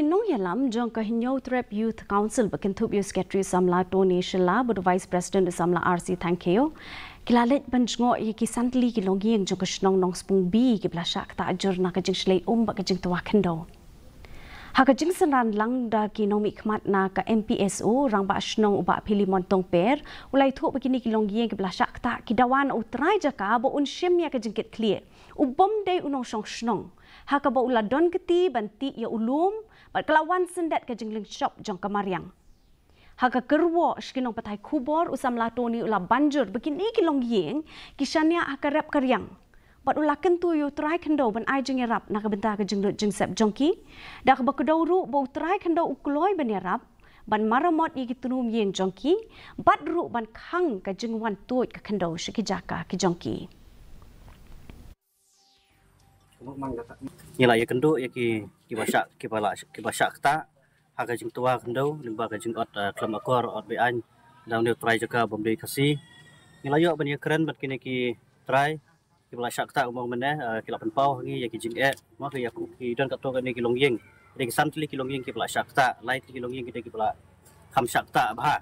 nong yalam jong ka Hynniewtrep Youth Council bakintup yu secretary samla Tony Shah bud vice president samla RC thank you. Kila Leit Jngoh ki santli ki Longiing jong ka snong Nongspun bi ki bla Shah Ktah na ka Jingshlei ba ka Jingtua kendo. Ha ka Jingsan lang da ki nong mikmat na ka MPSO rang ba snong uba pili montong per ulai thu begini ki Longiing ki bla Shah Ktah ki dawan utrai jaka bo un shim ya ka jingkit clear. Ubom day unong snong. Haka ba uladon keti banti ya ulum bat kelawan sendat ke jingling shop jong kamariang. Haka kerwo skinong patai kubor usam latoni ula banjur begini ki Longiing kisania haka rap karyang. Bat ula kentu yu try kendo ban ai jing rap nak benta ke jinglut jingsep jongki. Dak ba kedawru bo try kendo ukloi ban rap ban maramot yi kitunum yeng jongki bat ru ban khang ke jingwan tuit ke kendo shikijaka ki jongki. Như là cái kendo ya ki Shah Ktah haga jing tua kendo limba ka jing ot klam akor ot be an daw ne try jaka bom de KHASI ni la yo ban ya keren bat kini ki try ki Shah Ktah umong mene ki la penpau ngi ya ki jing ma ki ya ku ki don ka to ni ki Longiing de ki santli ki Longiing ki Shah Ktah Leit ki Longiing ki kham Shah Ktah ba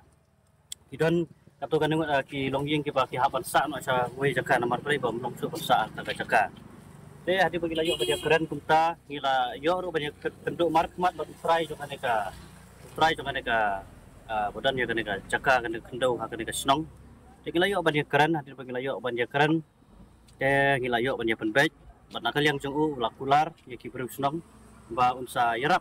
ki don ka to ki Longiing ki hapan sa no cha we jaka namar pre bom long su sa ta jaka. Deh, hadi bagi layu banyak keren kumta, gila yo ru banyak penduk markmat batu try jangan neka, bodan ya neka jaka kendo neka snong. Deh gila yo banyak keren, hadi bagi layu banyak keren. Deh gila yo banyak penbej, bat nakal yang jong lakular ya ki snong, ba unsa yarap